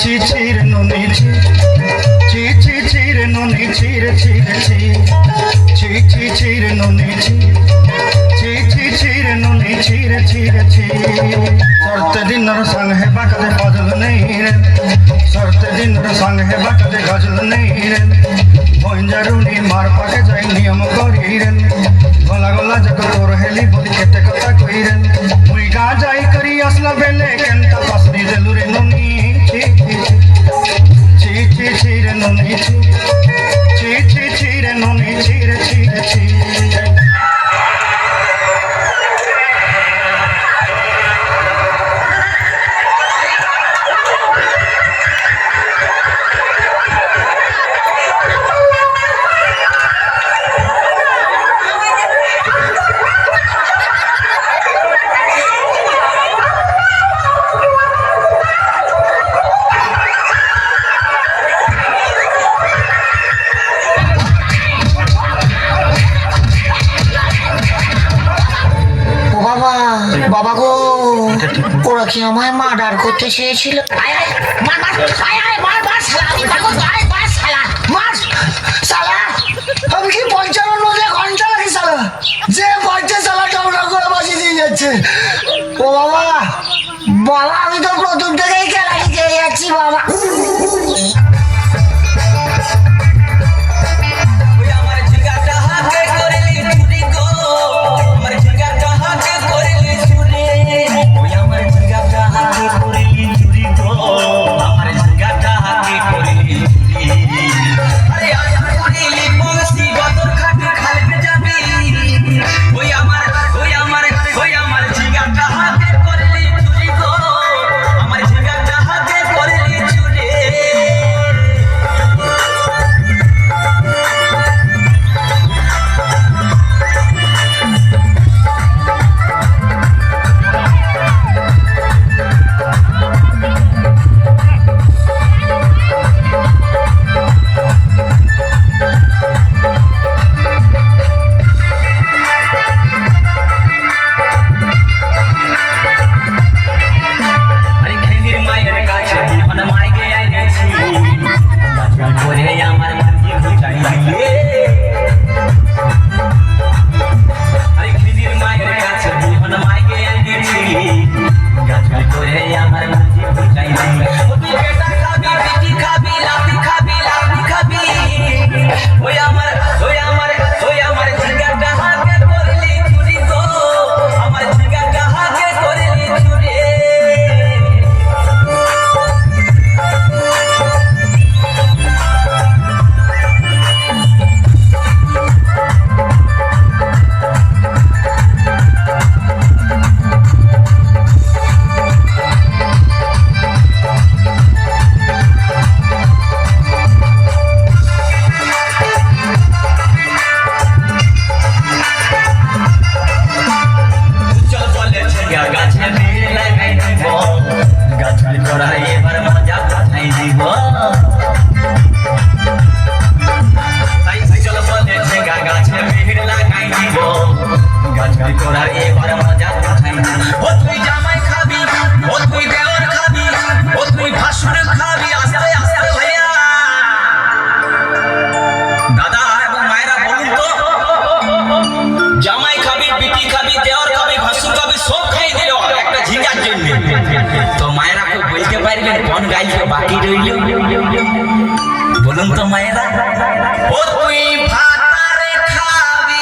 চিচির নুনি চিরে নুনি চিরে চিরে চিরে নুনি চিরে নুনি চিরে চিরে सरते दिन संग है बाकते बदल नहीं रे सरते दिन संग है बाकते गजल नहीं रे भोंजारुनी मार पाके जाई नियम करी रे गला गला जक तोर हेली बोली केते कथा कई रे मुई गा जाई करी असला बेले केनता पसरी देलु रे नुनी रे नुनी रे नुनी चिरे বাবা গো ওরা কি আমায় মার্ডার করতে চেয়েছিল আমি কি 55 ঘন্টা লাগি সালা যে বাচ্চা সালা টাউনা করে বাজিয়ে দিয়ে যাচ্ছে ও বাবা বাবা আমি তো প্রথম থেকেই খেলা খেয়ে যাচ্ছি বাবা बाकी रही बोलूं तो मायरा ओ तुई भातारे खाबी